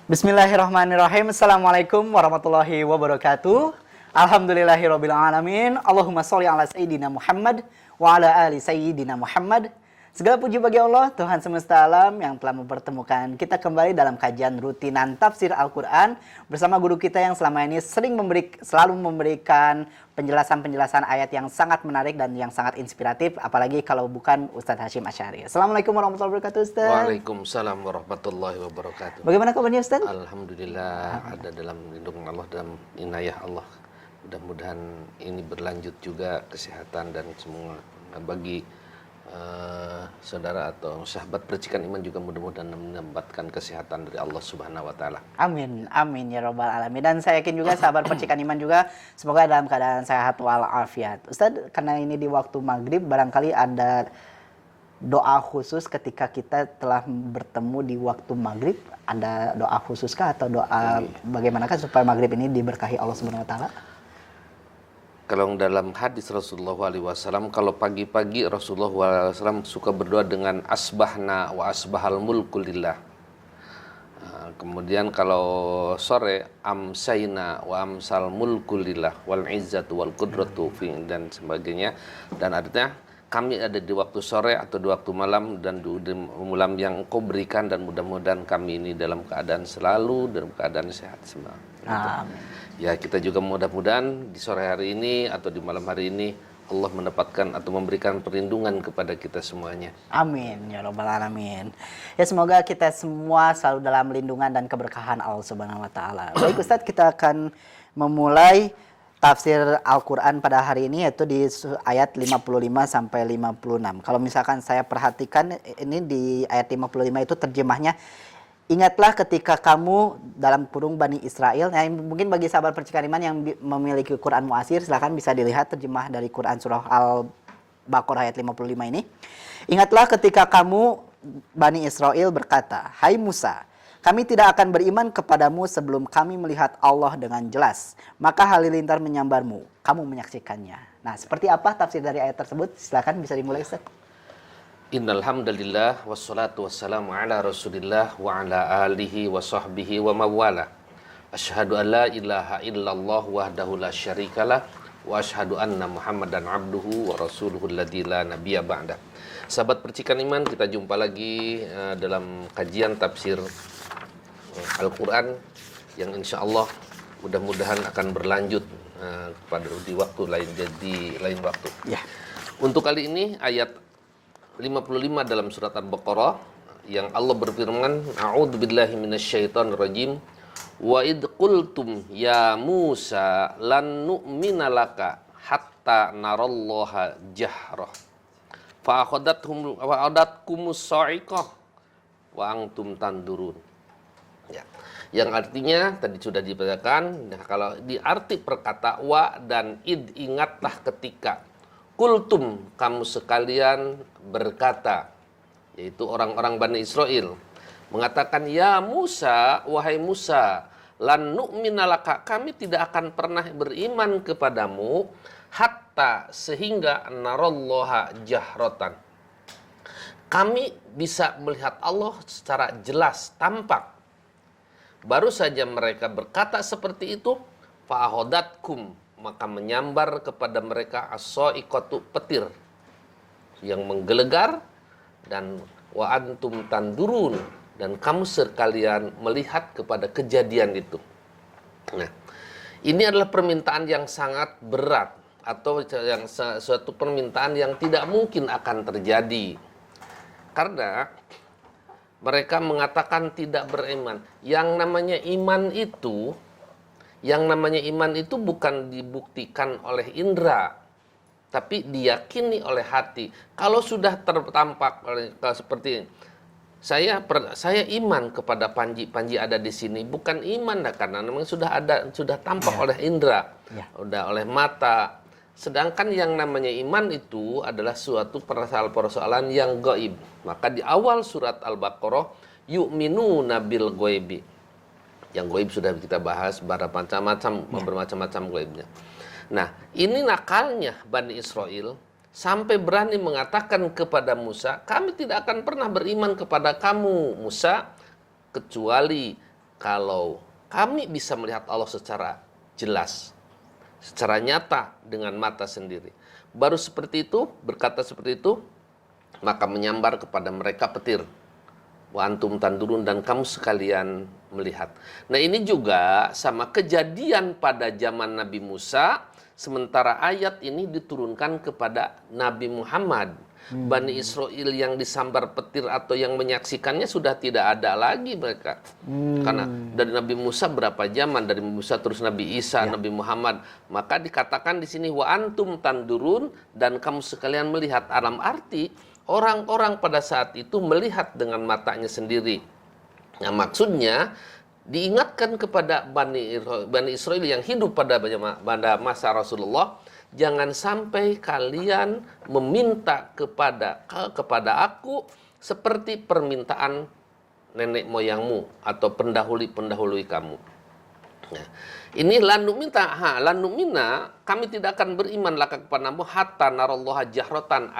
Bismillahirrahmanirrahim. Assalamualaikum warahmatullahi wabarakatuh. Alhamdulillahirabbil alamin. Allahumma sholli ala sayyidina Muhammad wa ala ali sayyidina Muhammad. Segala puji bagi Allah, Tuhan semesta alam yang telah mempertemukan kita kembali dalam kajian rutinan tafsir Al-Qur'an bersama guru kita yang selama ini selalu memberikan penjelasan-penjelasan ayat yang sangat menarik dan yang sangat inspiratif, apalagi kalau bukan Ustadz Hasyim Asy'ari. Assalamualaikum warahmatullahi wabarakatuh, Ustadz. Waalaikumsalam warahmatullahi wabarakatuh. Bagaimana kabarnya, Ustadz? Alhamdulillah ada dalam lindungan Allah, dalam inayah Allah. Mudah-mudahan ini berlanjut juga kesehatan dan semua bagi saudara atau sahabat percikan iman juga mudah-mudahan mendapatkan kesehatan dari Allah Subhanahu wa taala. Amin, amin ya robbal alamin. Dan saya yakin juga sahabat percikan iman juga semoga dalam keadaan sehat walafiat. Ustadz, karena ini di waktu maghrib, barangkali ada doa khusus ketika kita telah bertemu di waktu maghrib. Ada doa khususkah atau doa bagaimanakah supaya maghrib ini diberkahi Allah Subhanahu wa taala? Kalau dalam hadis Rasulullah SAW, kalau pagi-pagi Rasulullah SAW suka berdoa dengan asbahna wa asbahal mulku lillah. Kemudian kalau sore amsayna wa amsal mulku lillah wal izzatu wal qudratu dan sebagainya. Dan artinya kami ada di waktu sore atau di waktu malam dan di malam yang Engkau berikan, dan mudah-mudahan kami ini dalam keadaan selalu dalam keadaan sehat semua. Amin. Ya, kita juga mudah-mudahan di sore hari ini atau di malam hari ini Allah mendapatkan atau memberikan perlindungan kepada kita semuanya. Amin ya robbal alamin. Ya, semoga kita semua selalu dalam lindungan dan keberkahan Allah Subhanahu wa taala. Baik Ustadz, kita akan memulai tafsir Al-Qur'an pada hari ini, yaitu di ayat 55 sampai 56. Kalau misalkan saya perhatikan ini di ayat 55 itu terjemahnya, ingatlah ketika kamu dalam kurung Bani Israel. Nah, mungkin bagi sahabat percikan iman yang memiliki Quran Mu'asir, silahkan bisa dilihat terjemah dari Quran surah Al-Baqarah ayat 55 ini. Ingatlah ketika kamu Bani Israel berkata, "Hai Musa, kami tidak akan beriman kepadamu sebelum kami melihat Allah dengan jelas. Maka halilintar menyambarmu, kamu menyaksikannya." Nah, seperti apa tafsir dari ayat tersebut? Silahkan bisa dimulai, Ustaz. Innal hamdalillah wassalatu wassalamu ala Rasulillah wa ala alihi wa sahbihi wa mawala. Asyhadu an la ilaha illallah wahdahu la syarikalah wa asyhadu anna Muhammadan abduhu wa rasuluhu alladzi la nabiyya ba'da. Sahabat percikan iman, kita jumpa lagi dalam kajian tafsir Al-Qur'an yang insyaallah mudah-mudahan akan berlanjut pada di waktu lain, jadi lain waktu. Ya. Untuk kali ini ayat 55 dalam surat Al-Baqarah yang Allah berfirman, a'udzubillahi minasyaitonirrajim, wa id qultum ya Musa lan nu'mina laka hatta narallaha jahrah fa akhadhatkumus sa'iqah wa antum tandurun. Ya. Yang artinya tadi sudah dibacakan. Nah, kalau di arti perkata wa dan id, ingatlah ketika, kultum, kamu sekalian berkata, yaitu orang-orang Bani Israel mengatakan, ya Musa, wahai Musa, lan nu'mina laka, kami tidak akan pernah beriman kepadamu hatta sehingga narallaha jahratan, kami bisa melihat Allah secara jelas, tampak. Baru saja mereka berkata seperti itu, fa'ahodatkum, maka menyambar kepada mereka as-sa'iqatu, petir yang menggelegar, dan wa antum tandurun, dan kamu sekalian melihat kepada kejadian itu. Nah, ini adalah permintaan yang sangat berat, atau yang suatu permintaan yang tidak mungkin akan terjadi, karena mereka mengatakan tidak beriman. Yang namanya iman itu bukan dibuktikan oleh indera, tapi diyakini oleh hati. Kalau sudah tertampak seperti saya iman kepada Panji ada di sini, bukan iman karena memang sudah tampak oleh indera, udah oleh mata. Sedangkan yang namanya iman itu adalah suatu persoalan yang gaib. Maka di awal surat Al-Baqarah, yu'minuna bil ghaibi. Yang gaib sudah kita bahas, bermacam-macam gaibnya. Nah, ini nakalnya Bani Israel sampai berani mengatakan kepada Musa, kami tidak akan pernah beriman kepada kamu Musa kecuali kalau kami bisa melihat Allah secara jelas, secara nyata dengan mata sendiri. Baru seperti itu, berkata seperti itu, maka menyambar kepada mereka petir. Wa antum tandurun, dan kamu sekalian melihat. Nah, ini juga sama kejadian pada zaman Nabi Musa, sementara ayat ini diturunkan kepada Nabi Muhammad. Bani Israel yang disambar petir atau yang menyaksikannya sudah tidak ada lagi mereka. Karena dari Nabi Musa berapa zaman, dari Musa terus Nabi Isa, Nabi Muhammad. Maka dikatakan di sini wa antum tandurun, dan kamu sekalian melihat. Dalam arti orang-orang pada saat itu melihat dengan matanya sendiri. Nah, maksudnya diingatkan kepada Bani Israel yang hidup pada masa Rasulullah, jangan sampai kalian meminta kepada aku seperti permintaan nenek moyangmu atau pendahului kamu. Nah, ini lanumina, kami tidak akan beriman laka kepadamu hatta narallaha jahrotan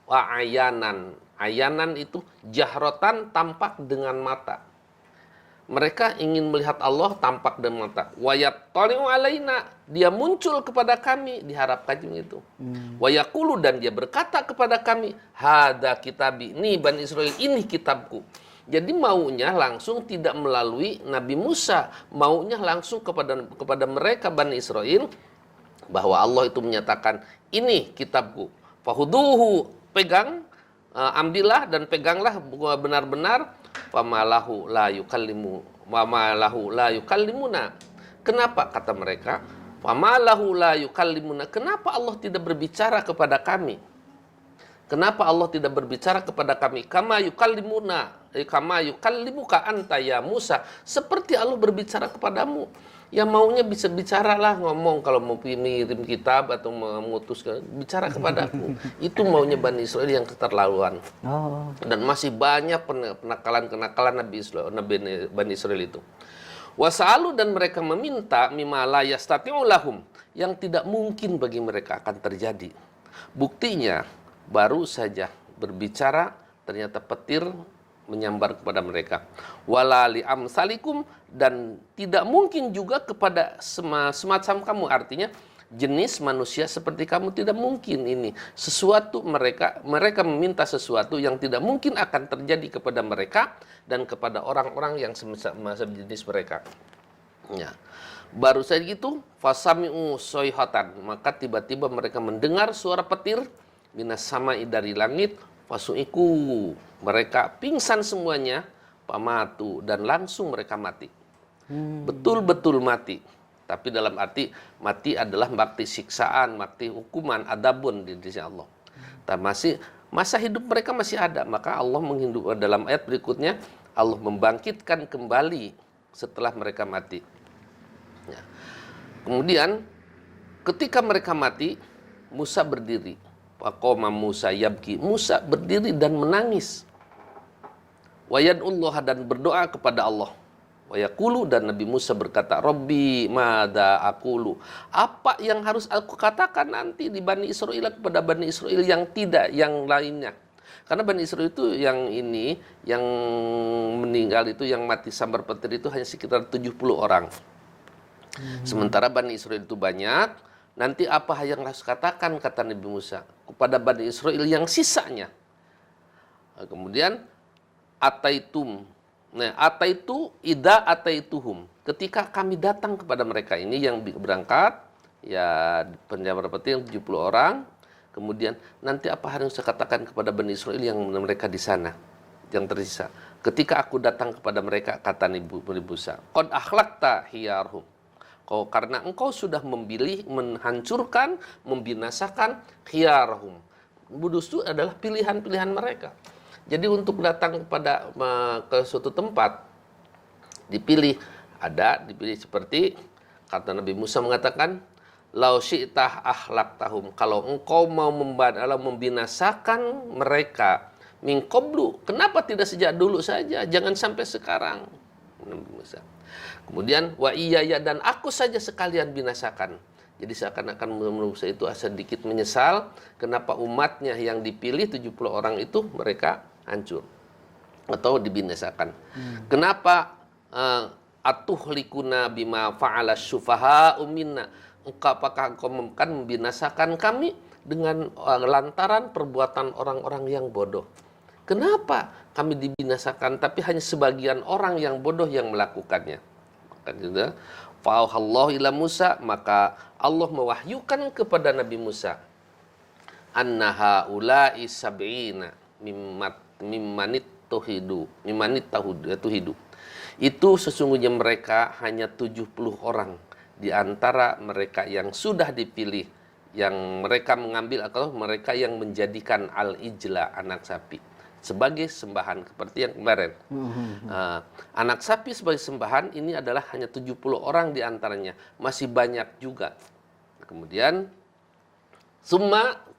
wa ayanan. Ayanan itu jahrotan, tampak dengan mata. Mereka ingin melihat Allah tampak dengan mata. Wayat toliu alaina, dia muncul kepada kami, diharapkan itu. Wayakulu, dan dia berkata kepada kami, hada kitabi, ini Bani Israel, ini kitabku. Jadi maunya langsung tidak melalui Nabi Musa, maunya langsung kepada mereka Bani Israel, bahwa Allah itu menyatakan, ini kitabku. Fahuduhu, pegang, ambillah dan peganglah benar-benar. Famalahu la yukallimu wa malahu la yukallimuna. Kenapa kata mereka? Famalahu la yukallimuna. Kenapa Allah tidak berbicara kepada kami? Kenapa Allah tidak berbicara kepada kami? Kama yukallimuna, kama yukallimuka anta ya Musa. Seperti Allah berbicara kepadamu. Ya maunya bisa bicaralah, ngomong kalau mau ngirim kitab atau mengutus, bicara kepadaku. Itu maunya Bani Israel yang keterlaluan. Dan masih banyak penakalan-kenakalan Bani Israel itu. Wasa'alu, dan mereka meminta mimma la yastati'u lahum, yang tidak mungkin bagi mereka akan terjadi. Buktinya baru saja berbicara ternyata petir menyambar kepada mereka. Wala li amsalikum, dan tidak mungkin juga kepada semacam kamu, artinya jenis manusia seperti kamu tidak mungkin ini. Sesuatu mereka meminta sesuatu yang tidak mungkin akan terjadi kepada mereka dan kepada orang-orang yang sejenis mereka. Ya. Baru saja gitu, fasami'u soihatan, maka tiba-tiba mereka mendengar suara petir minas sama'i, dari langit. Fasu'iku, mereka pingsan semuanya, pamatu, dan langsung mereka mati. Betul-betul mati. Tapi dalam arti mati adalah mati siksaan, mati hukuman, adabun di sisi Allah. Dan masa hidup mereka masih ada. Maka Allah menghidup, dalam ayat berikutnya Allah membangkitkan kembali setelah mereka mati. Ya. Kemudian ketika mereka mati, Musa berdiri. Waqoma Musa yabki, Musa berdiri dan menangis. Wayadullah, dan berdoa kepada Allah. Wayaqulu, dan Nabi Musa berkata, Rabbi mada aqulu, apa yang harus aku katakan nanti di Bani Israel kepada Bani Israel yang tidak, yang lainnya. Karena Bani Israel itu yang meninggal itu, yang mati sambar petir itu hanya sekitar 70 orang. Sementara Bani Israel itu banyak. Nanti apa yang harus katakan, kata Nabi Musa, kepada Bani Israel yang sisanya. Nah, kemudian ataitum. Nah, ataitu ida ataituhum. Ketika kami datang kepada mereka, ini yang berangkat, ya penjambar petir 70 orang. Kemudian nanti apa yang saya katakan kepada Bani Israel yang mereka di sana, yang tersisa. Ketika aku datang kepada mereka, kata Nabi Musa, qad akhlaqta hiyarhum. Karena engkau sudah memilih, menghancurkan, membinasakan khiyarahum. Budus itu adalah pilihan-pilihan mereka. Jadi untuk datang ke suatu tempat, dipilih seperti kata Nabi Musa mengatakan, lau syi'tah ahlaqtahum, kalau engkau mau membinasakan mereka min qablu, kenapa tidak sejak dulu saja, jangan sampai sekarang. Nabi Musa. Kemudian wa iyaya, dan aku saja sekalian binasakan. Jadi seakan-akan Musa itu sedikit menyesal kenapa umatnya yang dipilih 70 orang itu mereka hancur atau dibinasakan. Kenapa atuhlikuna bima fa'ala syufaha'u minna. Apakah engkau akan membinasakan kami dengan lantaran perbuatan orang-orang yang bodoh? Kenapa kami dibinasakan tapi hanya sebagian orang yang bodoh yang melakukannya? Kan gitu. Fa'auhallahu ila Musa, maka Allah mewahyukan kepada Nabi Musa, annaha ula'i sab'ina mimmanit tuhidu. Itu sesungguhnya mereka hanya 70 orang di antara mereka yang sudah dipilih, yang mereka mengambil atau mereka yang menjadikan al-ijla, anak sapi, sebagai sembahan seperti yang kemarin. Anak sapi sebagai sembahan ini adalah hanya 70 orang di antaranya, masih banyak juga. Kemudian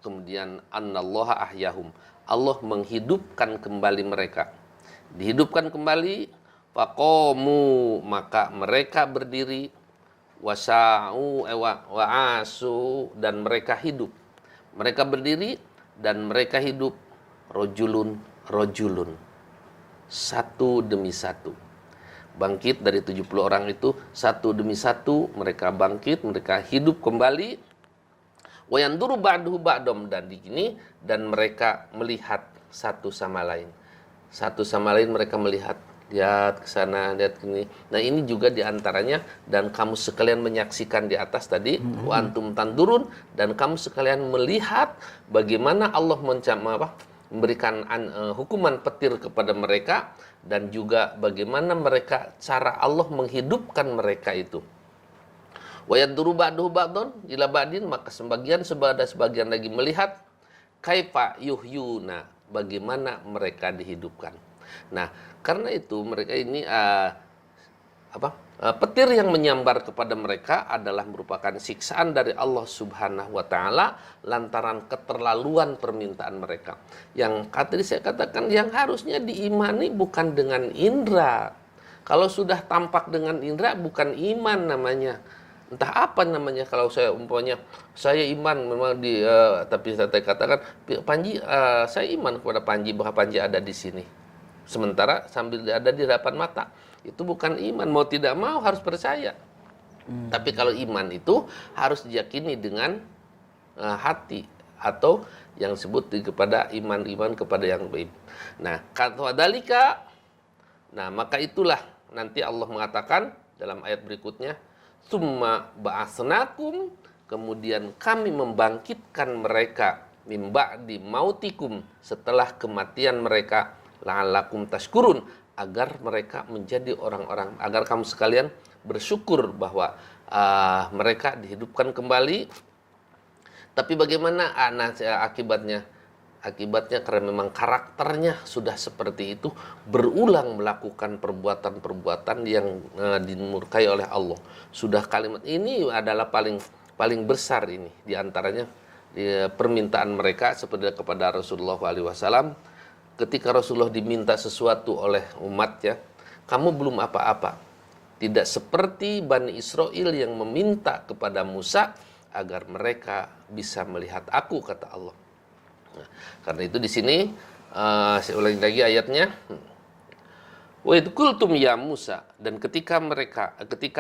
kemudian annallaha ahyahum, Allah menghidupkan kembali mereka. Dihidupkan kembali, faqamu, maka mereka berdiri, wasa'u wa'asu, dan mereka hidup. Mereka berdiri dan mereka hidup, rojulun, satu demi satu. Bangkit dari 70 orang itu, satu demi satu mereka bangkit, mereka hidup kembali. Wayanduru ba'duhu ba'dom, dan di sini, dan mereka melihat satu sama lain. Satu sama lain mereka melihat, lihat ke sana, lihat ke sini. Nah, ini juga diantaranya, dan kamu sekalian menyaksikan di atas tadi, wa antum tandurun, dan kamu sekalian melihat bagaimana Allah memberikan hukuman petir kepada mereka, dan juga bagaimana mereka, cara Allah menghidupkan mereka itu. Wa yaduru ba'duhu ba'dun ila ba'din, maka sebagian lagi melihat kaifa yuhyuna, bagaimana mereka dihidupkan. Nah, karena itu mereka ini petir yang menyambar kepada mereka adalah merupakan siksaan dari Allah Subhanahu wa taala lantaran keterlaluan permintaan mereka. Yang tadi saya katakan, yang harusnya diimani bukan dengan indera. Kalau sudah tampak dengan indera bukan iman namanya. Entah apa namanya. Kalau saya umpamanya saya iman memang tapi saya katakan, Panji, saya iman kepada Panji bahwa Panji ada di sini. Sementara sambil ada di hadapan mata. Itu bukan iman, mau tidak mau harus percaya. Tapi kalau iman itu harus diyakini dengan hati, atau yang disebut kepada iman kepada yang gaib. Nah, kadhalika, nah maka itulah nanti Allah mengatakan dalam ayat berikutnya, summa ba'asnakum, kemudian kami membangkitkan mereka mim ba'di mautikum, setelah kematian mereka, la'allakum tashkurun, agar mereka menjadi orang-orang, agar kamu sekalian bersyukur bahwa mereka dihidupkan kembali. Tapi bagaimana akibatnya? Akibatnya karena memang karakternya sudah seperti itu, berulang melakukan perbuatan-perbuatan yang dimurkai oleh Allah. Sudah kalimat ini adalah paling besar ini diantaranya permintaan mereka seperti kepada Rasulullah SAW. Ketika Rasulullah diminta sesuatu oleh umatnya, kamu belum apa-apa. Tidak seperti Bani Israel yang meminta kepada Musa agar mereka bisa melihat aku, kata Allah. Nah, karena itu di sini saya ulangi lagi ayatnya. Wa idh qultum ya Musa, dan ketika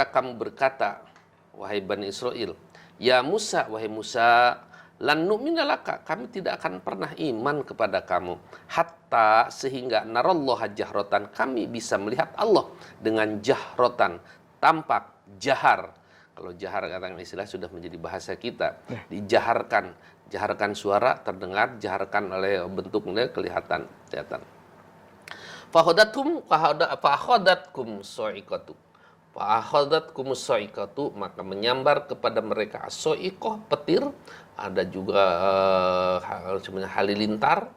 kamu berkata, wahai Bani Israel, ya Musa, wahai Musa, lan nu'mina laka, kami tidak akan pernah iman kepada kamu hatta, sehingga narallaha jahrotan, kami bisa melihat Allah dengan jahrotan, tampak, jahar. Kalau jahar katakan istilah sudah menjadi bahasa kita, jaharkan suara terdengar, jaharkan oleh bentuknya kelihatan. Fahodatkum so'ikatu, maka menyambar kepada mereka as-so'ikoh, petir. Ada juga sebenarnya halilintar,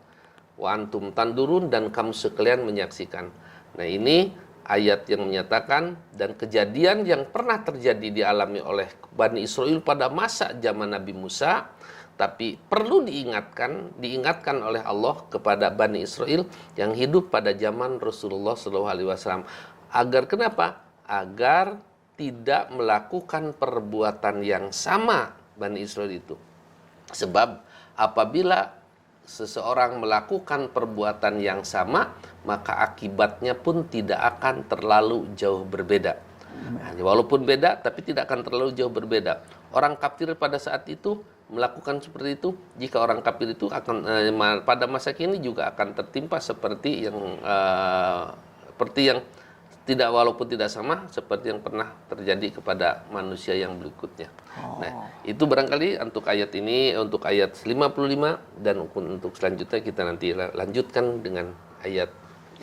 wa antum tandurun, dan kamu sekalian menyaksikan. Nah, ini ayat yang menyatakan dan kejadian yang pernah terjadi dialami oleh Bani Israel pada masa zaman Nabi Musa, tapi perlu diingatkan oleh Allah kepada Bani Israel yang hidup pada zaman Rasulullah SAW. Agar kenapa? Agar tidak melakukan perbuatan yang sama Bani Israel itu. Sebab apabila seseorang melakukan perbuatan yang sama, maka akibatnya pun tidak akan terlalu jauh berbeda. Walaupun beda, tapi tidak akan terlalu jauh berbeda. Orang kafir pada saat itu melakukan seperti itu, jika orang kafir itu akan pada masa kini juga akan tertimpa seperti yang tidak, walaupun tidak sama seperti yang pernah terjadi kepada manusia yang berikutnya. Nah, itu barangkali untuk ayat ini, untuk ayat 55, dan untuk selanjutnya kita nanti lanjutkan dengan ayat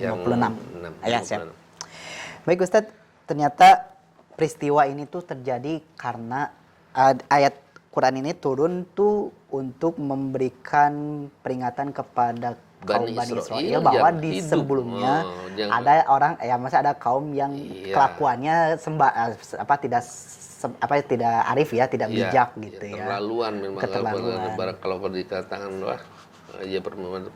yang 56. 6. Ayat siap. Baik Ustadz, ternyata peristiwa ini tuh terjadi karena ayat Quran ini turun tuh untuk memberikan peringatan kepada kaum Bani Israel bahwa di hidup, sebelumnya ada orang masih ada kaum yang kelakuannya tidak arif ya, tidak bijak gitu ya. Keterlaluan memang. Kalau dikatakan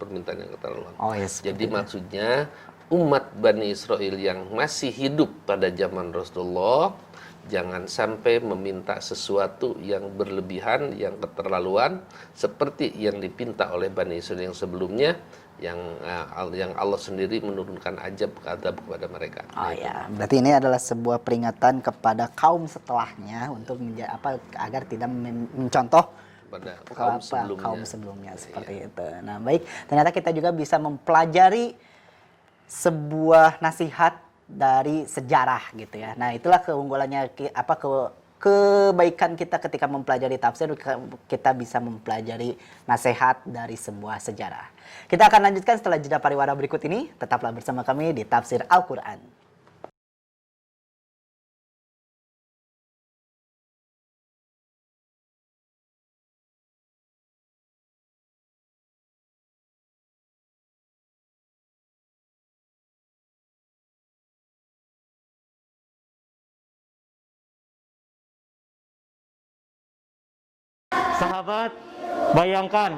permintaan yang keterlaluan. Jadi maksudnya umat Bani Israel yang masih hidup pada zaman Rasulullah jangan sampai meminta sesuatu yang berlebihan, yang keterlaluan, seperti yang dipinta oleh Bani Israel yang sebelumnya, yang Allah sendiri menurunkan azab kepada mereka. Berarti ini adalah sebuah peringatan kepada kaum setelahnya untuk agar tidak mencontoh pada kaum sebelumnya seperti itu. Nah, baik, ternyata kita juga bisa mempelajari sebuah nasihat dari sejarah gitu ya. Nah, itulah keunggulannya kebaikan kita ketika mempelajari tafsir, kita bisa mempelajari nasihat dari sebuah sejarah. Kita akan lanjutkan setelah jeda pariwara berikut ini. Tetaplah bersama kami di Tafsir Al-Qur'an. Sahabat, bayangkan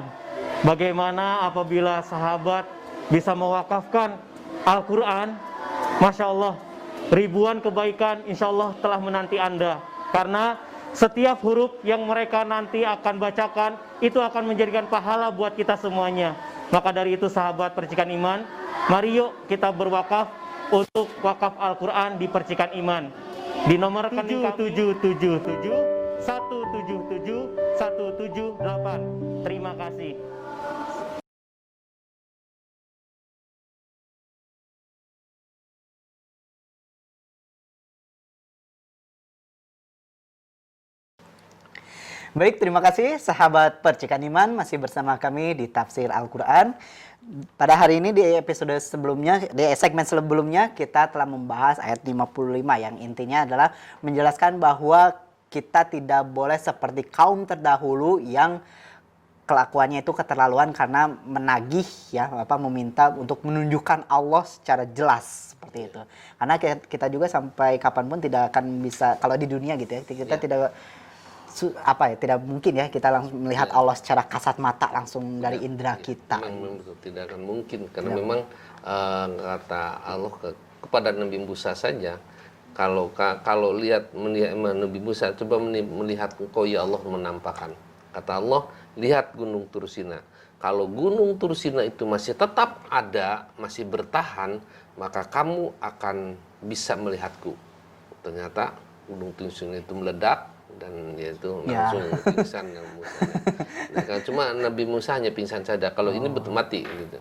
bagaimana apabila sahabat bisa mewakafkan Al-Quran. Masya Allah, ribuan kebaikan insya Allah telah menanti Anda. Karena setiap huruf yang mereka nanti akan bacakan, itu akan menjadikan pahala buat kita semuanya. Maka dari itu sahabat Percikan Iman, mari yuk kita berwakaf untuk wakaf Al-Quran di Percikan Iman. Di nomor rekening 777 177 178. Terima kasih. Baik, terima kasih sahabat Percikan Iman, masih bersama kami di Tafsir Al-Quran. Pada hari ini di episode sebelumnya, di segmen sebelumnya kita telah membahas ayat 55 yang intinya adalah menjelaskan bahwa kita tidak boleh seperti kaum terdahulu yang kelakuannya itu keterlaluan karena menagih ya, meminta untuk menunjukkan Allah secara jelas seperti itu. Karena kita juga sampai kapanpun tidak akan bisa, kalau di dunia gitu ya, kita tidak tidak mungkin ya kita langsung melihat Allah secara kasat mata langsung dari indera kita. Memang tidak akan mungkin karena memang kata Allah kepada Nabi Musa saja, kalau lihat Nabi Musa, coba melihat engkau ya Allah menampakkan. Kata Allah, lihat gunung Tursina. Kalau gunung Tursina itu masih tetap ada, masih bertahan, maka kamu akan bisa melihatku. Ternyata gunung Tursina itu meledak dan yaitu langsung pingsan Nabi Musa. Nah, cuma Nabi Musa hanya pingsan saja. Kalau ini betul mati gitu.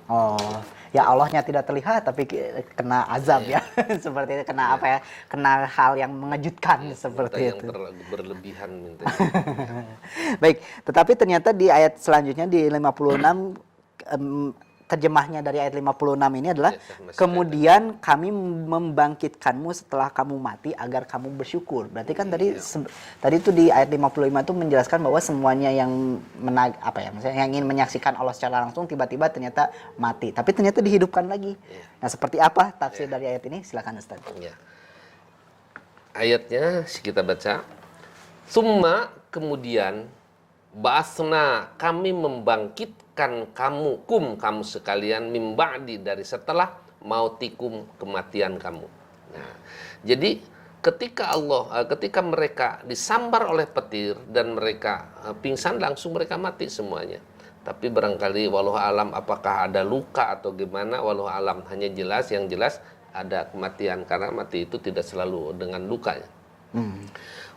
Ya Allahnya tidak terlihat tapi kena azab ya. Seperti itu, kena kena hal yang mengejutkan seperti itu. Yang terlalu berlebihan minta. Baik, tetapi ternyata di ayat selanjutnya di 56 terjemahnya dari ayat 56 ini adalah kemudian kami membangkitkanmu setelah kamu mati agar kamu bersyukur. Berarti kan tadi itu di ayat 55 itu menjelaskan bahwa semuanya yang misalnya yang ingin menyaksikan Allah secara langsung tiba-tiba ternyata mati, tapi ternyata dihidupkan lagi. Nah, seperti apa tafsir dari ayat ini? Silakan Ustaz. Ayatnya kita baca. Summa, kemudian Ba'asna, kami membangkitkan kamu sekalian mimba'di, dari setelah mautikum, kematian kamu. Nah, jadi ketika mereka disambar oleh petir dan mereka pingsan, langsung mereka mati semuanya. Tapi barangkali wallahu alam apakah ada luka atau gimana, wallahu alam, hanya yang jelas ada kematian, karena mati itu tidak selalu dengan luka ya.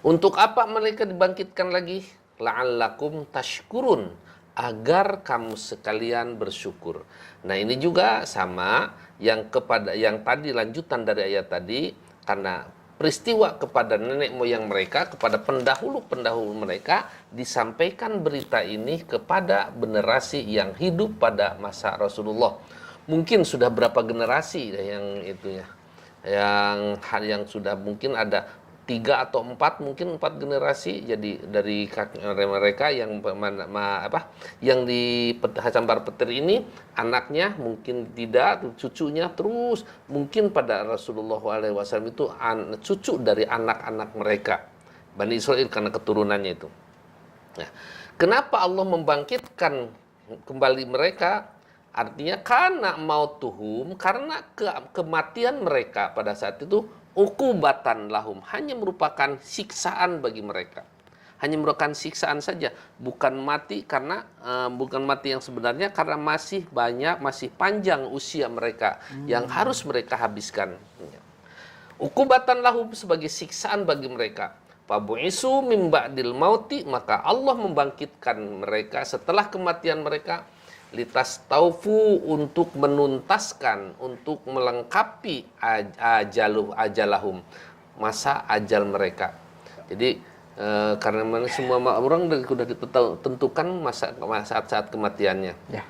Untuk apa mereka dibangkitkan lagi? La'allakum tashkurun, agar kamu sekalian bersyukur. Nah, ini juga sama yang tadi, lanjutan dari ayat tadi, karena peristiwa kepada nenek moyang mereka, kepada pendahulu-pendahulu mereka, disampaikan berita ini kepada generasi yang hidup pada masa Rasulullah. Mungkin sudah berapa generasi yang itunya, yang sudah mungkin ada 3 atau 4, mungkin 4 generasi. Jadi dari mereka yang yang di Sambar Petir ini, anaknya mungkin tidak, cucunya terus, mungkin pada Rasulullah SAW itu cucu dari anak-anak mereka, Bani Israel, karena keturunannya itu. Nah, kenapa Allah membangkitkan kembali mereka? Artinya karena mautuhum, karena kematian mereka pada saat itu, ukubatan lahum, hanya merupakan siksaan bagi mereka. Hanya merupakan siksaan saja, bukan mati karena bukan mati yang sebenarnya, karena masih banyak, masih panjang usia mereka yang harus mereka habiskan. Ukubatan lahum, sebagai siksaan bagi mereka. Fabu'isu mim ba'dil mauti, maka Allah membangkitkan mereka setelah kematian mereka, litas taufu, untuk menuntaskan, untuk melengkapi ajalahum, masa ajal mereka. Jadi karena semua orang sudah ditentukan saat kematiannya. Ya.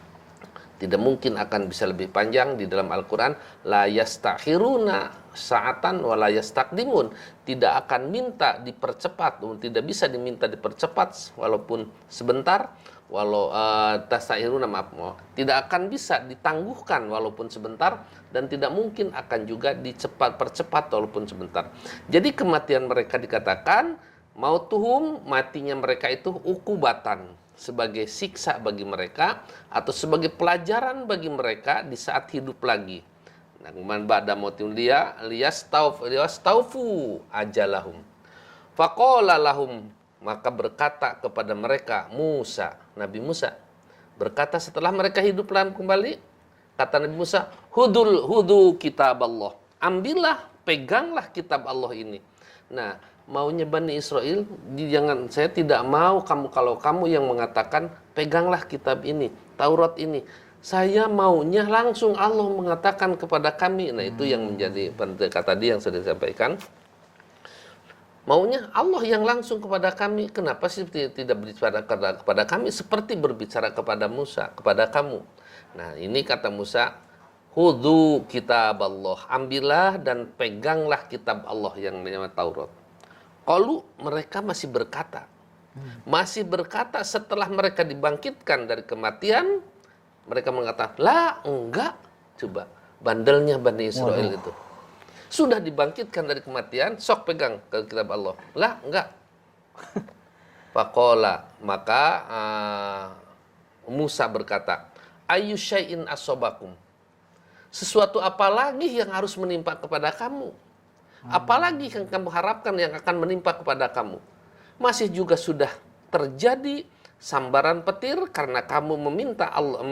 Tidak mungkin akan bisa lebih panjang. Di dalam Al-Quran, la yastakhiruna sa'atan wa la yastaqdimun, tidak akan minta dipercepat, tidak bisa diminta dipercepat walaupun sebentar, tidak akan bisa ditangguhkan walaupun sebentar, dan tidak mungkin akan juga percepat walaupun sebentar. Jadi kematian mereka dikatakan mautuhum, matinya mereka itu ukubatan, sebagai siksa bagi mereka atau sebagai pelajaran bagi mereka di saat hidup lagi. Nah, man ba'da mautim liyastaufu ajalahum. Faqala lahum, maka berkata kepada mereka Musa, Nabi Musa berkata setelah mereka hidup kembali, kata Nabi Musa, hudu kitab Allah, ambillah, peganglah kitab Allah ini. Nah, maunya Bani Israel, saya tidak mau kalau kamu yang mengatakan peganglah kitab ini, Taurat ini. Saya maunya langsung Allah mengatakan kepada kami. Nah, itu yang menjadi kata tadi yang sudah disampaikan. Maunya Allah yang langsung kepada kami. Kenapa sih tidak berbicara kepada kami seperti berbicara kepada Musa, kepada kamu? Nah, ini kata Musa, hudu kitab Allah, ambillah dan peganglah kitab Allah yang namanya Taurat. Kalau mereka masih berkata setelah mereka dibangkitkan dari kematian, mereka mengatakan, lah enggak, coba bandelnya Bani Israel itu. Sudah dibangkitkan dari kematian, sok pegang ke kitab Allah. Lah, enggak. Faqala, maka Musa berkata, ayu syai'in asobakum. Sesuatu apa lagi yang harus menimpa kepada kamu? Apalagi yang kamu harapkan yang akan menimpa kepada kamu? Masih juga sudah terjadi sambaran petir karena kamu meminta Allah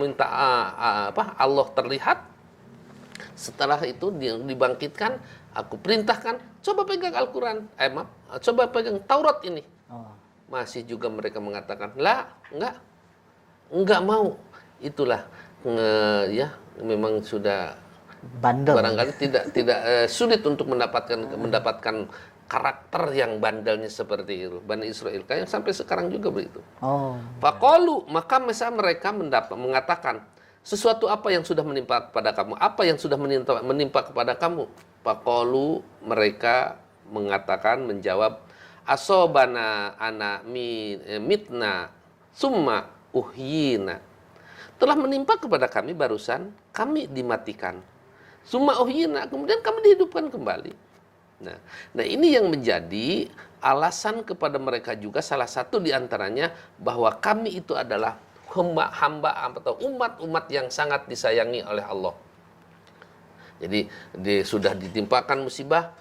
terlihat. Setelah itu dibangkitkan, aku perintahkan, coba pegang Al-Quran, coba pegang Taurat ini. Masih juga mereka mengatakan, lah, enggak mau. Itulah, memang sudah bandel. Barangkali tidak sulit untuk mendapatkan karakter yang bandelnya seperti itu. Bani Israel, kayak sampai sekarang juga begitu. Faqalu, maka mereka mengatakan, sesuatu apa yang sudah menimpa kepada kamu? Apa yang sudah menimpa kepada kamu? Faqalu, mereka mengatakan, menjawab, asobana ana mitna summa uhyina. Telah menimpa kepada kami barusan, kami dimatikan. Summa uhyina, kemudian kami dihidupkan kembali. Nah, ini yang menjadi alasan kepada mereka juga, salah satu diantaranya, bahwa kami itu adalah hamba atau umat-umat yang sangat disayangi oleh Allah. Jadi sudah ditimpakan musibah,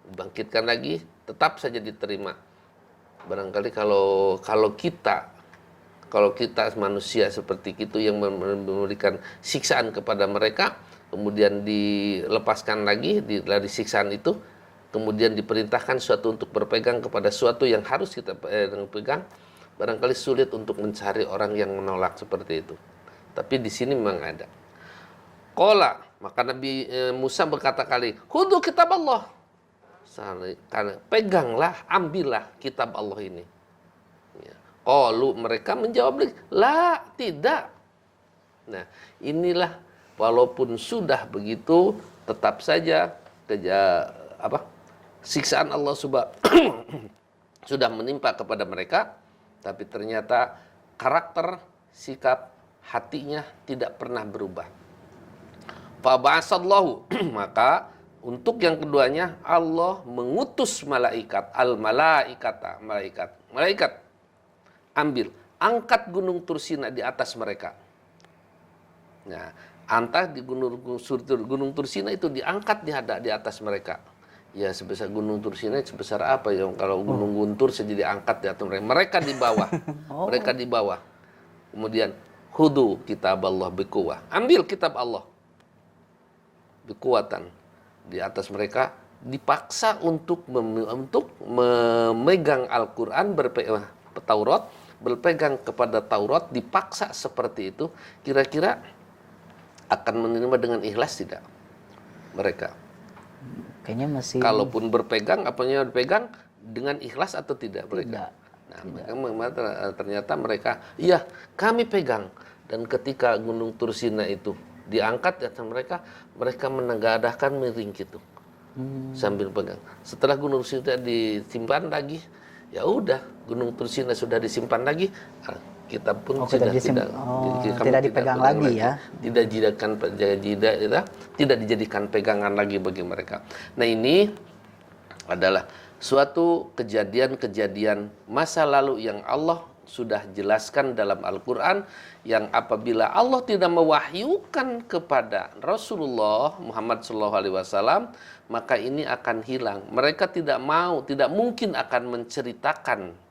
bangkitkan lagi, tetap saja diterima. Barangkali kalau kita manusia seperti itu yang memberikan siksaan kepada mereka, kemudian dilepaskan lagi dari siksaan itu, kemudian diperintahkan suatu untuk berpegang kepada suatu yang harus kita pegang, barangkali sulit untuk mencari orang yang menolak seperti itu. Tapi di sini memang ada. Qala, maka Nabi Musa berkata kali, "Khudhu kitab Allah." Peganglah, ambillah kitab Allah ini. Ya. Qalu, mereka menjawab lagi, "La, tidak." Nah, inilah walaupun sudah begitu, tetap saja siksaan Allah sudah menimpa kepada mereka, tapi ternyata karakter, sikap, hatinya tidak pernah berubah. Faba'asallahu, maka untuk yang keduanya Allah mengutus malaikat, malaikat, ambil, angkat gunung Tursina di atas mereka. Nah, antah di gunung Tursina itu diangkat di atas mereka. Ya, sebesar gunung Tursina sebesar apa ya? Kalau gunung Guntur saja diangkat di atas mereka. Mereka di bawah. Mereka di bawah. Kemudian khudhu kitab Allah biquwah. Ambil kitab Allah. Bikuatan. Di atas mereka dipaksa untuk memegang Al-Qur'an, Taurat, berpegang kepada Taurat, dipaksa seperti itu. Kira-kira akan menerima dengan ikhlas tidak mereka? Kayaknya masih. Kalaupun berpegang, apanya dipegang dengan ikhlas atau tidak mereka? Tidak. Nah, mereka ternyata mereka, iya kami pegang. Dan ketika gunung Tursina itu diangkat di atas mereka, mereka menengadahkan miring gitu, sambil pegang. Setelah gunung Tursina disimpan lagi, ya udah gunung Tursina sudah disimpan lagi. Kitab pun tidak dipegang lagi ya. Tidak dijadikan pegangan lagi bagi mereka. Nah, ini adalah suatu kejadian-kejadian masa lalu yang Allah sudah jelaskan dalam Al-Qur'an, yang apabila Allah tidak mewahyukan kepada Rasulullah Muhammad SAW, maka ini akan hilang. Mereka tidak mungkin akan menceritakan.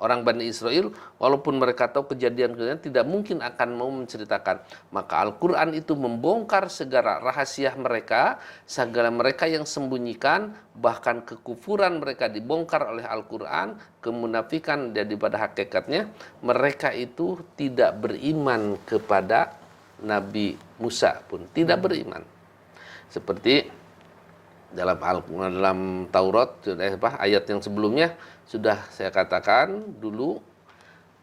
Orang Bani Israel, walaupun mereka tahu kejadian-kejadian, tidak mungkin akan mau menceritakan. Maka Al-Quran itu membongkar segala rahasia mereka, segala mereka yang sembunyikan, bahkan kekufuran mereka dibongkar oleh Al-Quran, kemunafikan daripada hakikatnya, mereka itu tidak beriman kepada Nabi Musa pun, tidak beriman. Seperti dalam Taurat, ayat yang sebelumnya sudah saya katakan dulu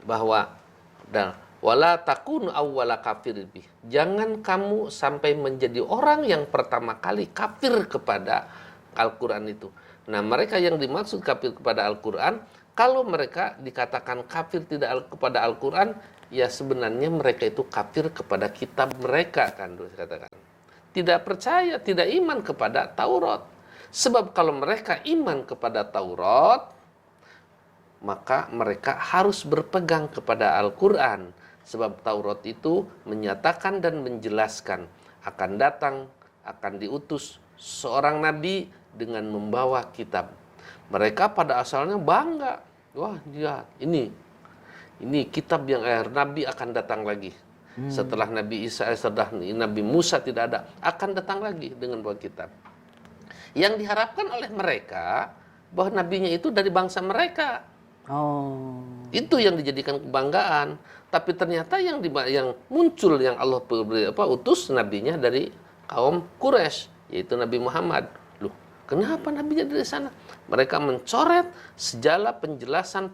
bahwa wala takun awwala kafir bih. Jangan kamu sampai menjadi orang yang pertama kali kafir kepada Al-Qur'an itu. Nah, mereka yang dimaksud kafir kepada Al-Qur'an, kalau mereka dikatakan kafir tidak kepada Al-Qur'an, ya sebenarnya mereka itu kafir kepada kitab mereka, kan dulu saya katakan. Tidak percaya, tidak iman kepada Taurat. Sebab kalau mereka iman kepada Taurat, maka mereka harus berpegang kepada Al-Quran. Sebab Taurat itu menyatakan dan menjelaskan akan datang, akan diutus seorang nabi dengan membawa kitab. Mereka pada asalnya bangga. Wah, dia ini kitab yang nabi akan datang lagi. Setelah Nabi Isa, setelah Nabi Musa tidak ada, akan datang lagi dengan bawa kitab. Yang diharapkan oleh mereka bahwa nabinya itu dari bangsa mereka. Itu yang dijadikan kebanggaan. Tapi ternyata yang muncul yang Allah utus nabinya dari kaum Quraisy, yaitu Nabi Muhammad. Loh, kenapa nabinya dari sana? Mereka mencoret segala penjelasan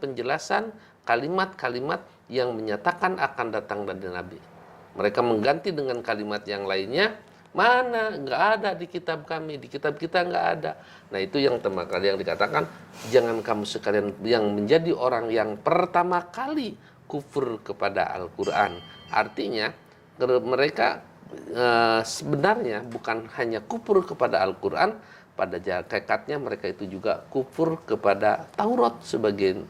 kalimat-kalimat yang menyatakan akan datang dari nabi. Mereka mengganti dengan kalimat yang lainnya. Mana? Nggak ada di kitab kami, di kitab kita nggak ada. Nah, itu yang dikatakan, jangan kamu sekalian yang menjadi orang yang pertama kali kufur kepada Al-Quran. Artinya mereka sebenarnya bukan hanya kufur kepada Al-Quran, pada hakikatnya mereka itu juga kufur kepada Taurat sebagai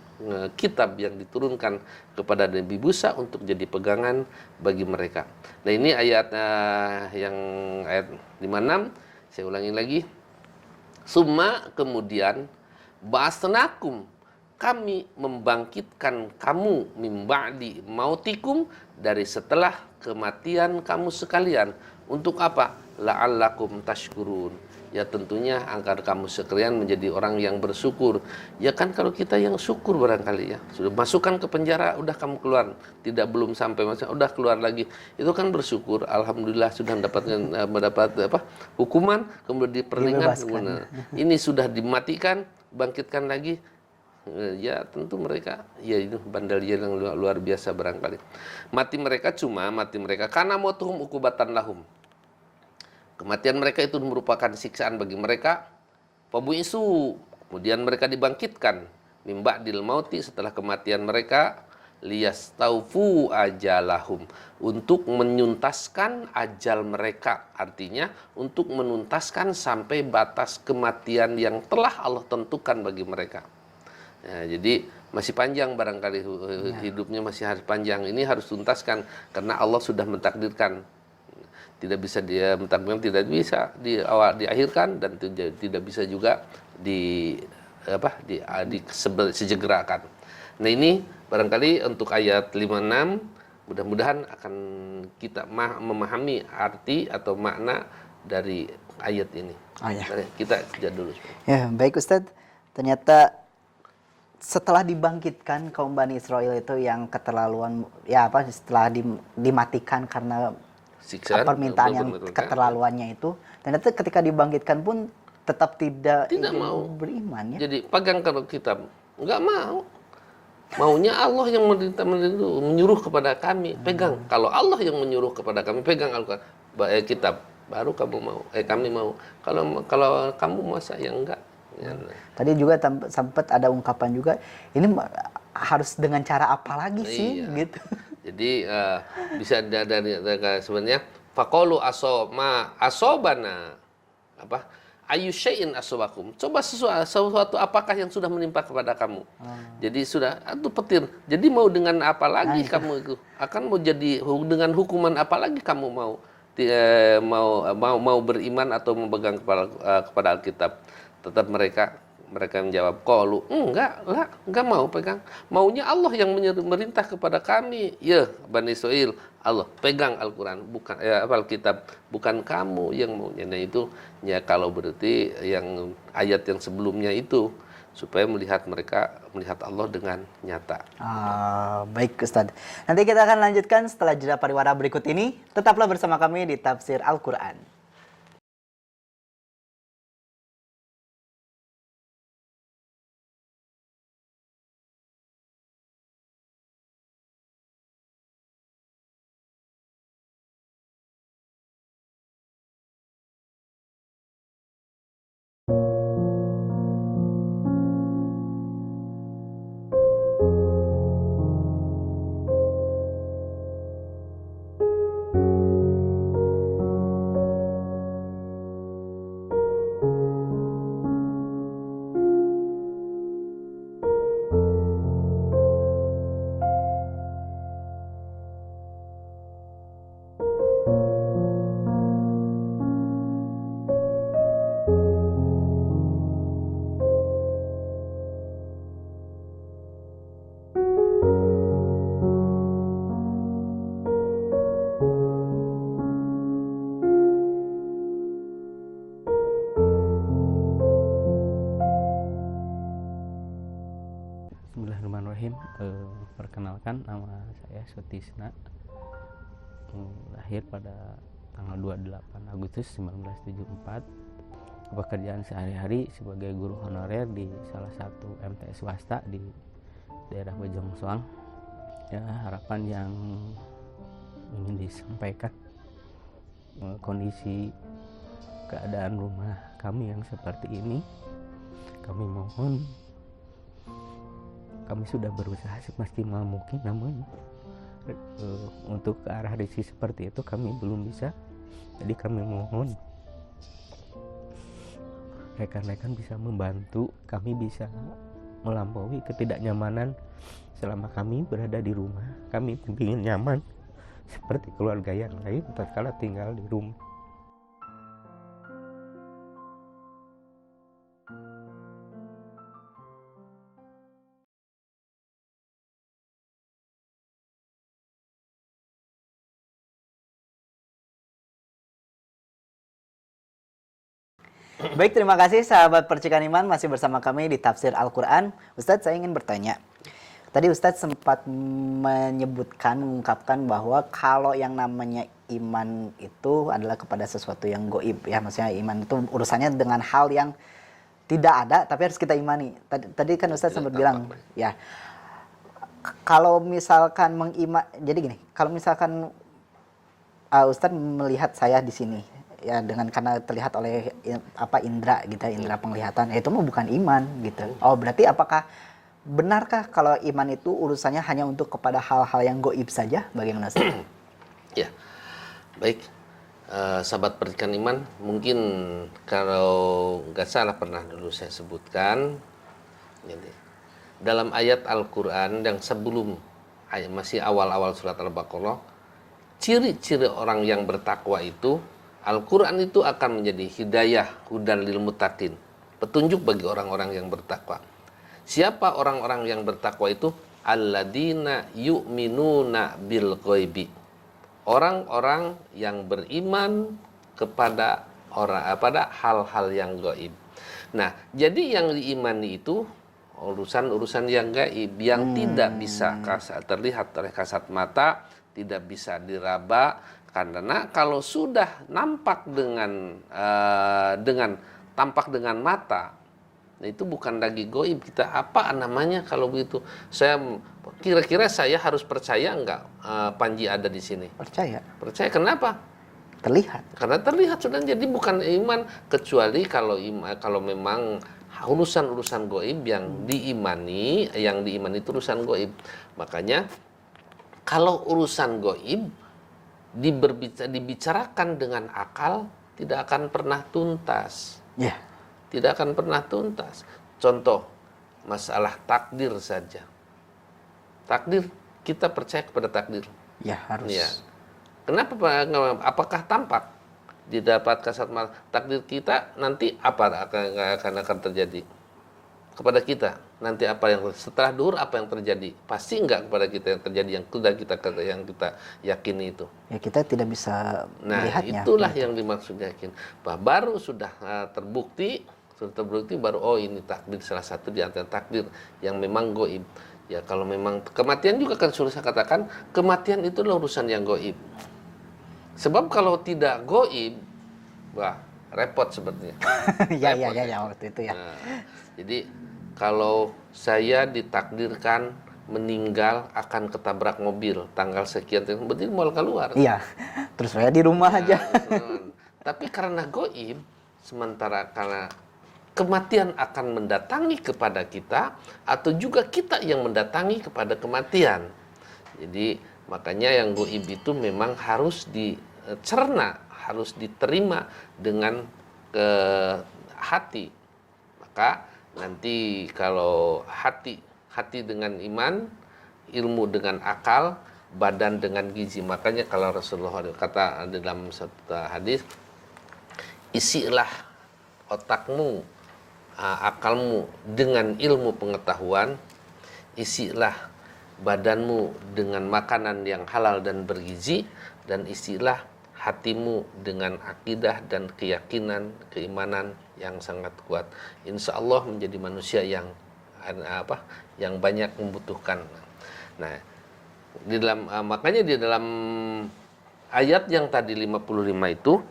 kitab yang diturunkan kepada Nabi Musa untuk jadi pegangan bagi mereka. Nah, ini ayat ayat 56, saya ulangi lagi. Summa, kemudian ba'asnakum, kami membangkitkan kamu min ba'di mautikum, dari setelah kematian kamu sekalian. Untuk apa? La'allakum tashkurun, ya tentunya agar kamu sekalian menjadi orang yang bersyukur. Ya kan kalau kita yang syukur barangkali ya, sudah masukkan ke penjara, udah kamu keluar, tidak belum sampai masa, udah keluar lagi, itu kan bersyukur, alhamdulillah sudah mendapat apa hukuman, kemudian diperingat. Ini sudah dimatikan, bangkitkan lagi. Ya tentu mereka ya itu bandalnya yang luar biasa barangkali. Mati mereka karena mautuhum ukubatan lahum. Kematian mereka itu merupakan siksaan bagi mereka. Fabu'isu, kemudian mereka dibangkitkan mimba dil mauti, setelah kematian mereka, liyastaufu ajalahum, untuk menyuntaskan ajal mereka, artinya untuk menuntaskan sampai batas kematian yang telah Allah tentukan bagi mereka. Ya, jadi masih panjang barangkali hidupnya, masih harus panjang. Ini harus tuntaskan karena Allah sudah mentakdirkan. Tidak bisa dia mentakdirkan, tidak bisa diakhirkan, dan tidak bisa juga disegerakan. Nah, ini barangkali untuk ayat 56 mudah-mudahan akan kita memahami arti atau makna dari ayat ini. Mari kita lihat dulu. Ya, baik Ustadz. Ternyata setelah dibangkitkan kaum Bani Israel itu yang keterlaluan, ya apa, setelah dimatikan karena siksaan, permintaan yang keterlaluannya itu, ternyata ketika dibangkitkan pun tetap tidak mau beriman ya. Jadi pegang kalau kita nggak mau, maunya Allah yang menyuruh kepada kami, pegang. Kalau Allah yang menyuruh kepada kami, pegang Al-Quran, kitab, baru kamu mau, kami mau. Kalau kamu masa yang enggak. Ya. Tadi juga sempat ada ungkapan juga, ini harus dengan cara apa lagi sih, gitu. Jadi bisa dari sebenarnya faqalu asobana apa ayu syai'in asobakum. Coba sesuatu apakah yang sudah menimpa kepada kamu. Jadi sudah itu petir. Jadi mau dengan apa lagi kamu itu? Akan mau jadi dengan hukuman apa lagi kamu mau beriman atau memegang kepada Alkitab? Tetap mereka menjawab, qalu enggak mau pegang. Maunya Allah yang memerintah kepada kami. Ya, Bani Israil, Allah pegang Al-Qur'an, bukan Alkitab, bukan kamu yang maunya. Nah, itu ya kalau berarti yang ayat yang sebelumnya itu supaya mereka melihat Allah dengan nyata. Baik Ustadz. Nanti kita akan lanjutkan setelah jeda pariwara berikut ini. Tetaplah bersama kami di Tafsir Al-Qur'an. Bismillahirrahmanirrahim. Perkenalkan, nama saya Sutisna, lahir pada tanggal 28 Agustus 1974. Pekerjaan sehari-hari sebagai guru honorer di salah satu MTS swasta di daerah Bojong Soang. Ya, harapan yang ingin disampaikan, kondisi keadaan rumah kami yang seperti ini, kami mohon, kami sudah berusaha semaksimal mungkin, namun untuk ke arah risiko seperti itu kami belum bisa. Jadi kami mohon rekan-rekan bisa membantu kami bisa melampaui ketidaknyamanan selama kami berada di rumah. Kami ingin nyaman seperti keluarga yang lain tatkala tinggal di rumah. Baik, terima kasih sahabat Percikan Iman masih bersama kami di Tafsir Al-Quran. Ustadz, saya ingin bertanya. Tadi Ustadz sempat mengungkapkan bahwa kalau yang namanya iman itu adalah kepada sesuatu yang goib, ya, maksudnya iman itu urusannya dengan hal yang tidak ada tapi harus kita imani. Tadi kan Ustadz sempat bilang, ya, kalau misalkan jadi gini, kalau misalkan Ustadz melihat saya di sini, ya, dengan karena terlihat oleh indera gitu, indera penglihatan, itu mah bukan iman gitu. Oh, berarti apakah benarkah kalau iman itu urusannya hanya untuk kepada hal-hal yang goib saja? Bagaimana Ustaz? Ya, baik. Sahabat Percikan Iman, mungkin kalau nggak salah pernah dulu saya sebutkan, jadi, dalam ayat Al-Quran yang sebelum masih awal-awal surat Al-Baqarah, ciri-ciri orang yang bertakwa itu, Al-Quran itu akan menjadi hidayah, hudan lil muttaqin, petunjuk bagi orang-orang yang bertakwa. Siapa orang-orang yang bertakwa itu? Alladzina yu'minuna bil ghaibi. Orang-orang yang beriman kepada pada hal-hal yang gaib. Nah, jadi yang diimani itu urusan-urusan yang gaib, yang tidak bisa terlihat oleh kasat mata, tidak bisa diraba. Karena kalau sudah nampak dengan tampak dengan mata, itu bukan lagi goib. Kita apa namanya kalau begitu? Kira-kira saya harus percaya enggak Panji ada di sini? Percaya. Percaya, kenapa? Terlihat. Karena terlihat sudah, jadi bukan iman, kecuali kalau memang urusan-urusan goib yang diimani itu urusan goib. Makanya kalau urusan goib dibicarakan dengan akal, tidak akan pernah tuntas. Ya. Tidak akan pernah tuntas. Contoh, masalah takdir saja. Takdir, kita percaya kepada takdir. Ya, harus. Ya. Kenapa? Apakah tampak didapat kasat mata? Takdir kita nanti apa akan terjadi kepada kita? Nanti apa yang setelah duhur apa yang terjadi? Pasti enggak kepada kita yang terjadi yang kita yakini itu. Ya, kita tidak bisa melihatnya. Itulah yang dimaksud yakin. Baru sudah terbukti baru ini takdir, salah satu di antara takdir yang memang goib. Ya, kalau memang kematian juga kan sudah saya katakan, kematian itu adalah urusan yang goib. Sebab kalau tidak goib, wah, repot sepertinya. Ya, waktu itu ya. Nah, jadi kalau saya ditakdirkan meninggal akan ketabrak mobil tanggal sekian, berarti mau keluar. Iya. Terus saya di rumah aja. Tapi karena goib, sementara karena kematian akan mendatangi kepada kita, atau juga kita yang mendatangi kepada kematian. Jadi makanya yang goib itu memang harus dicerna, harus diterima dengan hati. Maka nanti kalau hati dengan iman, ilmu dengan akal, badan dengan gizi. Makanya kalau Rasulullah kata dalam satu hadis, isilah otakmu, akalmu dengan ilmu pengetahuan, isilah badanmu dengan makanan yang halal dan bergizi, dan isilah hatimu dengan akidah dan keyakinan, keimanan yang sangat kuat. Insya Allah menjadi manusia yang banyak membutuhkan. Nah, makanya di dalam ayat yang tadi 55 itu,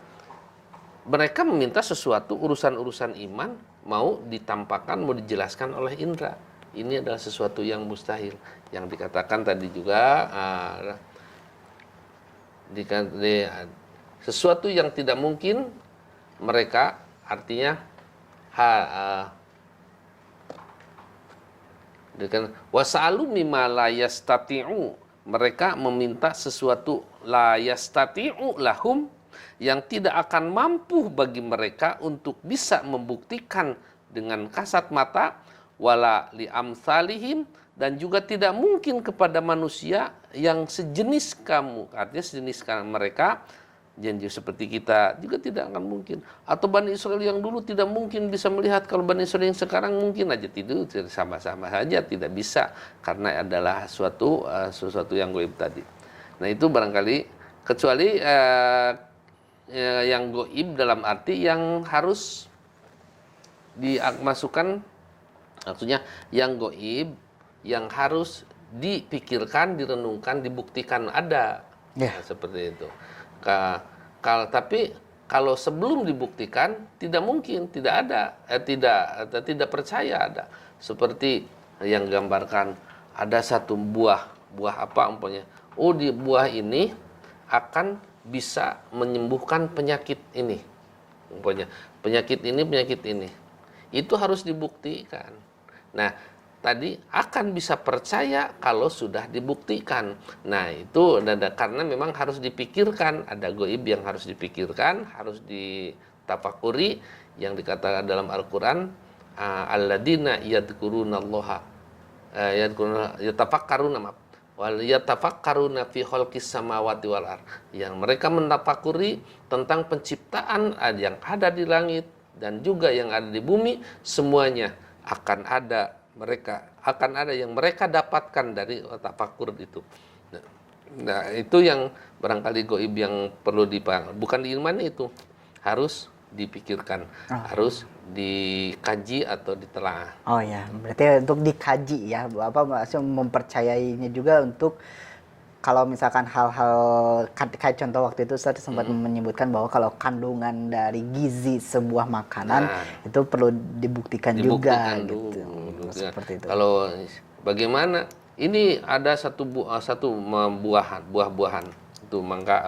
mereka meminta sesuatu urusan-urusan iman mau ditampakkan, mau dijelaskan oleh indera. Ini adalah sesuatu yang mustahil. Yang dikatakan tadi juga sesuatu yang tidak mungkin, mereka artinya wasalu mimma la yastati'u, mereka meminta sesuatu la yastati'u lahum, yang tidak akan mampu bagi mereka untuk bisa membuktikan dengan kasat mata, wala li amsalihim, dan juga tidak mungkin kepada manusia yang sejenis kamu, artinya sejenis mereka, janji seperti kita juga tidak akan mungkin. Atau Bani Israel yang dulu tidak mungkin bisa melihat, kalau Bani Israel yang sekarang mungkin aja tidak, sama-sama saja tidak bisa, karena adalah sesuatu yang gaib tadi. Nah, itu barangkali, kecuali yang gaib dalam arti yang harus dimasukkan, maksudnya yang goib yang harus dipikirkan, direnungkan, dibuktikan ada. Ya. Nah, seperti itu. Tapi kalau sebelum dibuktikan tidak mungkin, tidak ada, tidak percaya ada. Seperti yang gambarkan ada satu buah apa umpamanya. Oh, di buah ini akan bisa menyembuhkan penyakit ini. Umpamanya penyakit ini. Itu harus dibuktikan. Nah, tadi akan bisa percaya kalau sudah dibuktikan. Nah, itu karena memang harus dipikirkan, ada goib yang harus dipikirkan, harus ditafakuri, yang dikatakan dalam Al-Qur'an, alladzina yadhkurunallaha yatafakkaruna wal yatafakkaruna fi khalqis samawati wal ard, yang mereka menafakuri tentang penciptaan yang ada di langit dan juga yang ada di bumi, semuanya akan ada yang mereka dapatkan dari tafakur itu. Nah, itu yang barangkali goib yang perlu bukan diimani, itu harus dipikirkan, harus dikaji atau ditelaah. Oh ya, berarti untuk dikaji ya, maksudnya mempercayainya juga untuk kalau misalkan hal-hal kayak contoh waktu itu saya sempat menyebutkan bahwa kalau kandungan dari gizi sebuah makanan itu perlu dibuktikan juga gitu. Seperti itu. Kalau bagaimana ini ada satu buah-buahan itu mangga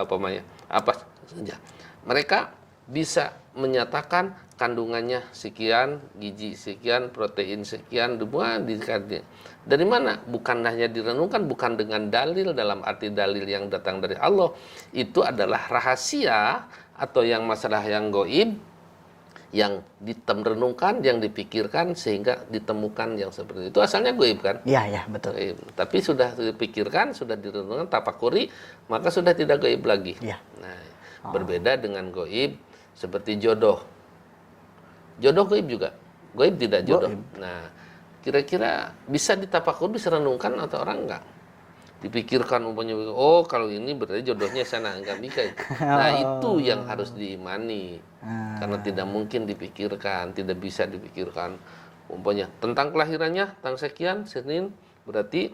apa saja. Mereka bisa menyatakan kandungannya sekian, gizi sekian, protein sekian, semua dikaji. Dari mana? Bukan hanya direnungkan, bukan dengan dalil dalam arti dalil yang datang dari Allah. Itu adalah rahasia atau yang masalah yang gaib, yang renungkan, yang dipikirkan sehingga ditemukan yang seperti itu. Asalnya gaib kan? Iya, betul. Gaib. Tapi sudah dipikirkan, sudah direnungkan, tafakuri, maka sudah tidak gaib lagi. Ya. Nah, berbeda dengan gaib seperti jodoh. Jodoh gaib juga. Gaib tidak jodoh. Gaib. Nah, kira-kira bisa ditafakur, bisa renungkan atau orang enggak? Dipikirkan umpamanya, oh kalau ini berarti jodohnya sana, enggak bisa itu. Nah, itu yang harus diimani. Karena tidak mungkin dipikirkan, tidak bisa dipikirkan. Umpamanya tentang kelahirannya, tentang sekian, Senin, berarti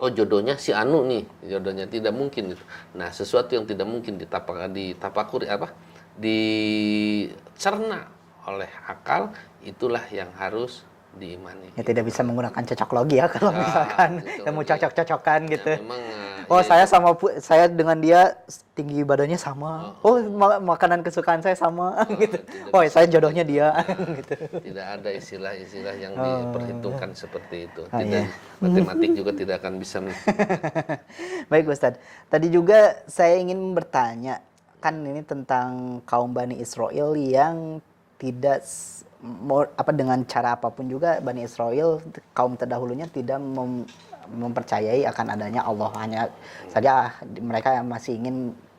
oh jodohnya si Anu nih, jodohnya tidak mungkin itu. Nah, sesuatu yang tidak mungkin ditafakuri dicerna oleh akal, itulah yang harus diimani. Ya tidak bisa menggunakan cocok logi ya kalau misalkan mau cocok-cocokan gitu. Ya, memang, saya dengan dia tinggi badannya sama. Makanan kesukaan saya sama gitu. Saya jodohnya dia gitu. Tidak ada istilah-istilah yang diperhitungkan seperti itu. Matematik juga tidak akan bisa. Baik Ustadz. Tadi juga saya ingin bertanya, kan ini tentang kaum Bani Israel yang tidak dengan cara apapun juga Bani Israel kaum terdahulunya tidak mempercayai akan adanya Allah, hanya saja mereka masih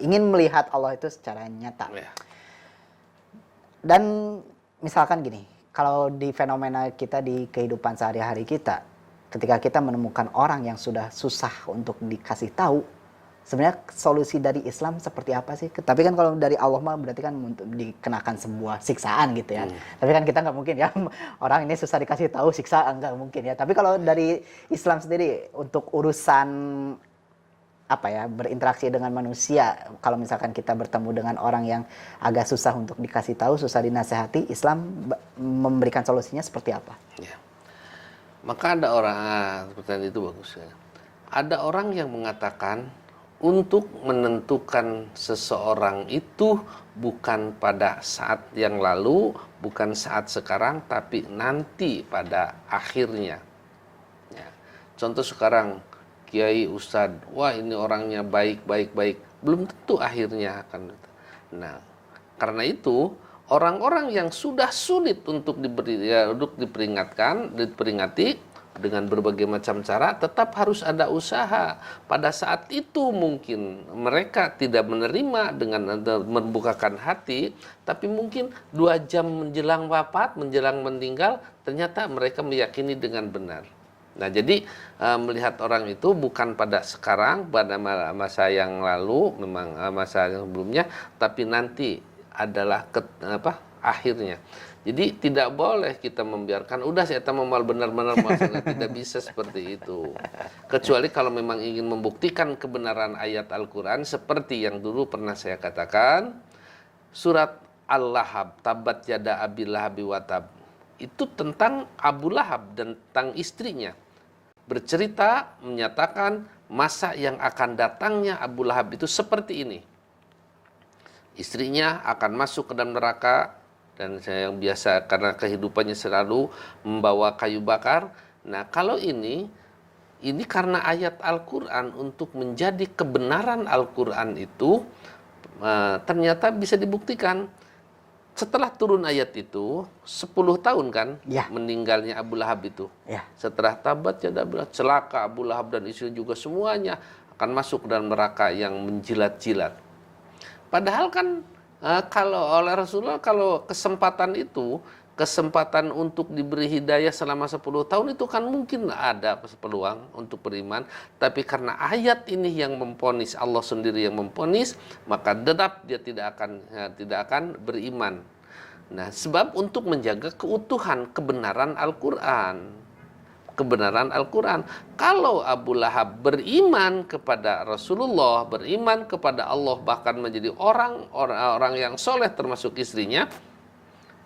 ingin melihat Allah itu secara nyata. Dan misalkan gini, kalau di fenomena kita di kehidupan sehari-hari kita, ketika kita menemukan orang yang sudah susah untuk dikasih tahu, sebenarnya solusi dari Islam seperti apa sih? Tapi kan kalau dari Allah mah berarti kan untuk dikenakan sebuah siksaan gitu ya. Tapi kan kita nggak mungkin ya, orang ini susah dikasih tahu siksa, nggak mungkin ya. Tapi kalau dari Islam sendiri untuk urusan berinteraksi dengan manusia, kalau misalkan kita bertemu dengan orang yang agak susah untuk dikasih tahu, susah dinasehati, Islam memberikan solusinya seperti apa? Ya. Maka ada orang, pertanyaan itu bagus ya. Ada orang yang mengatakan untuk menentukan seseorang itu bukan pada saat yang lalu, bukan saat sekarang, tapi nanti pada akhirnya. Ya. Contoh sekarang, Kiai Ustadz, wah ini orangnya baik, belum tentu akhirnya akan. Nah, karena itu orang-orang yang sudah sulit untuk diperingati dengan berbagai macam cara, tetap harus ada usaha. Pada saat itu mungkin mereka tidak menerima dengan membukakan hati, tapi mungkin 2 jam menjelang wafat, menjelang meninggal, ternyata mereka meyakini dengan benar. Nah, jadi melihat orang itu bukan pada sekarang, pada masa yang lalu, memang masa yang sebelumnya, tapi nanti adalah akhirnya. Jadi tidak boleh kita membiarkan udah saya memal benar-benar maksudnya tidak bisa seperti itu. Kecuali kalau memang ingin membuktikan kebenaran ayat Al-Qur'an seperti yang dulu pernah saya katakan, surat Al-Lahab, tabat yada abil lahabi watab. Itu tentang Abu Lahab dan tentang istrinya. Bercerita menyatakan masa yang akan datangnya Abu Lahab itu seperti ini. Istrinya akan masuk ke dalam neraka, dan saya yang biasa karena kehidupannya selalu membawa kayu bakar. Nah, kalau ini karena ayat Al-Qur'an untuk menjadi kebenaran Al-Qur'an itu ternyata bisa dibuktikan. Setelah turun ayat itu 10 tahun kan Ya. meninggalnya Abu Lahab itu. Ya. Setelah tabat ya celaka Abu Lahab dan istri juga semuanya akan masuk ke dalam neraka yang menjilat-jilat. Padahal kan kalau oleh Rasulullah, kalau kesempatan untuk diberi hidayah selama 10 tahun itu kan mungkin ada peluang untuk beriman. Tapi karena ayat ini yang memponis, Allah sendiri yang memponis, maka tetap dia tidak akan beriman. Nah, sebab untuk menjaga keutuhan kebenaran Al-Qur'an. Kalau Abu Lahab beriman kepada Rasulullah, beriman kepada Allah, bahkan menjadi orang yang soleh termasuk istrinya,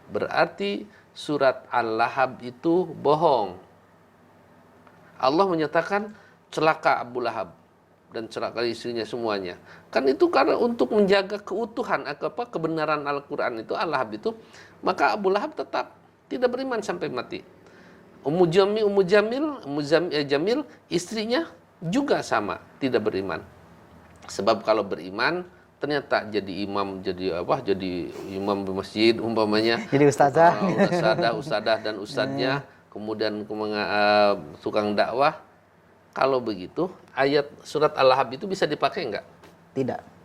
berarti surat Al-Lahab itu bohong. Allah menyatakan celaka Abu Lahab dan celaka istrinya semuanya. Kan itu karena untuk menjaga keutuhan kebenaran Al-Qur'an itu, Al-Lahab itu, maka Abu Lahab tetap tidak beriman sampai mati. Ummu Jamil istrinya juga sama, tidak beriman. Sebab kalau beriman ternyata jadi imam di masjid umpamanya. Jadi ustazah. Ustazah dan ustadznya, kemudian tukang dakwah. Kalau begitu, ayat surat Al-Lahab itu bisa dipakai enggak? Tidak.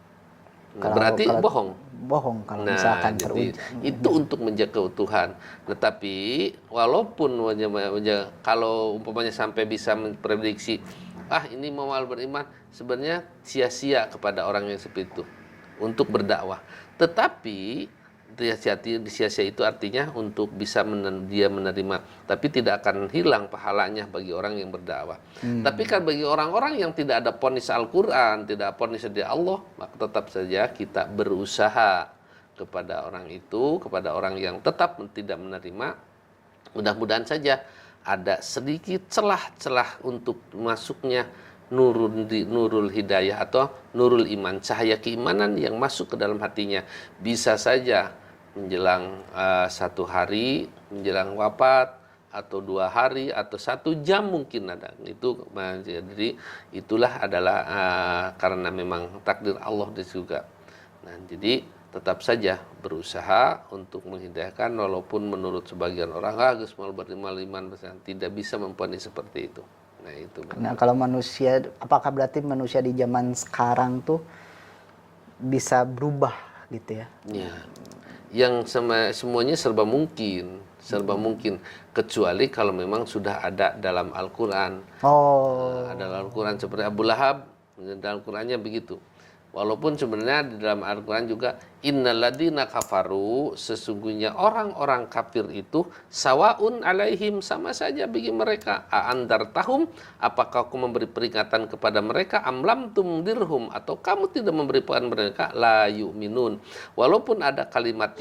Berarti bohong. Bohong kalau Nah, misalkan jadi itu untuk menjaga keutuhan. Tetapi walaupun kalau umpamanya sampai bisa memprediksi, ini mau beriman, sebenarnya sia-sia kepada orang yang seperti itu untuk berdakwah. Tetapi sia-sia itu artinya untuk bisa dia menerima, tapi tidak akan hilang pahalanya bagi orang yang berdakwah. Tapi kan bagi orang-orang yang tidak ada ponis Al-Qur'an, tidak ponis dari Allah, maka tetap saja kita berusaha kepada orang itu, kepada orang yang tetap tidak menerima. Mudah-mudahan saja ada sedikit celah-celah untuk masuknya nurul hidayah atau nurul iman, cahaya keimanan yang masuk ke dalam hatinya. Bisa saja menjelang 1 hari, menjelang wafat, atau 2 hari, atau 1 jam mungkin ada. Jadi itulah adalah karena memang takdir Allah juga. Nah, jadi tetap saja berusaha untuk menghidayahkan, walaupun menurut sebagian orang Gus mau beriman tidak bisa memponis seperti itu. Nah, itu. Nah, kalau manusia, apakah berarti manusia di zaman sekarang tuh bisa berubah gitu ya? Ya. Yang semuanya serba mungkin, kecuali kalau memang sudah ada dalam Al-Qur'an. Ada dalam Al-Qur'an seperti Abu Lahab, dalam Al-Qur'annya begitu. Walaupun sebenarnya di dalam Al-Qur'an juga innalladzina kafaru, sesungguhnya orang-orang kafir itu sawaun alaihim, sama saja bagi mereka. Aandartahum, apakah aku memberi peringatan kepada mereka, amlam tumdirhum, atau kamu tidak memberi peringatan mereka, la yu'minun. Walaupun ada kalimat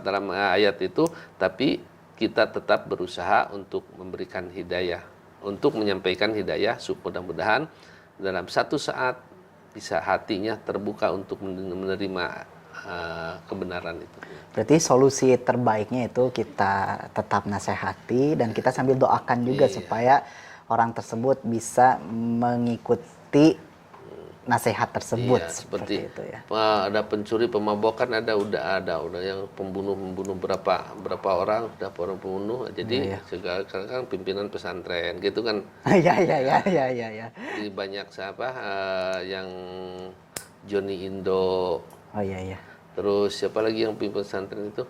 dalam ayat itu, tapi kita tetap berusaha untuk memberikan hidayah, untuk menyampaikan hidayah. Mudah-mudahan dalam satu saat bisa hatinya terbuka untuk menerima kebenaran itu. Berarti solusi terbaiknya itu kita tetap nasihati dan kita sambil doakan juga supaya orang tersebut bisa mengikuti nasihat tersebut. Iya, seperti itu ya. Ada pencuri, pemabokan, udah yang pembunuh berapa orang, udah orang pembunuh. Jadi sekarang kan pimpinan pesantren gitu kan. Ya. Jadi banyak yang Johnny Indo. Oh iya. Terus siapa lagi yang pimpin pesantren itu?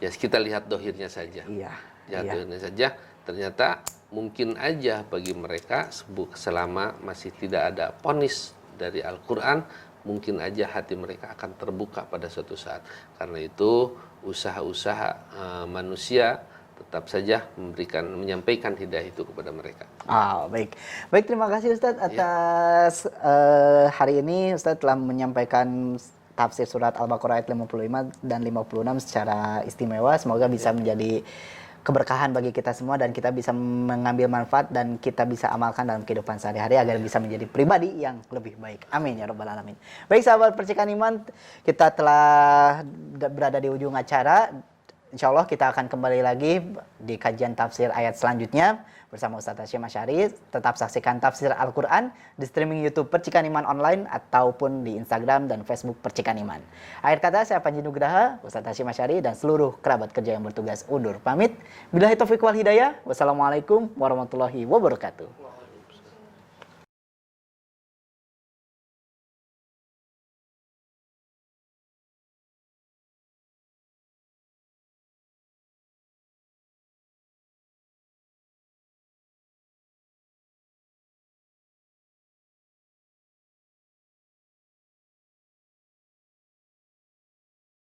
Ya kita lihat dohirnya saja. Iya. Dohirnya saja. Ternyata mungkin aja bagi mereka selama masih tidak ada ponis dari Al-Qur'an, mungkin aja hati mereka akan terbuka pada suatu saat. Karena itu usaha-usaha manusia tetap saja menyampaikan hidayah itu kepada mereka. Baik. Baik, terima kasih Ustadz atas hari ini Ustadz telah menyampaikan tafsir surat Al-Baqarah ayat 55 dan 56 secara istimewa. Semoga bisa menjadi keberkahan bagi kita semua dan kita bisa mengambil manfaat dan kita bisa amalkan dalam kehidupan sehari-hari agar bisa menjadi pribadi yang lebih baik. Amin ya rabbal alamin. Baik sahabat Percikan Iman, kita telah berada di ujung acara. Insya Allah kita akan kembali lagi di kajian tafsir ayat selanjutnya bersama Ustaz Hasyim Asy'ari. Tetap saksikan tafsir Al-Quran di streaming YouTube Percikan Iman Online ataupun di Instagram dan Facebook Percikan Iman. Akhir kata saya Panji Nugraha, Ustaz Hasyim Asy'ari dan seluruh kerabat kerja yang bertugas undur pamit. Billahi taufiq wal hidayah. Wassalamualaikum warahmatullahi wabarakatuh.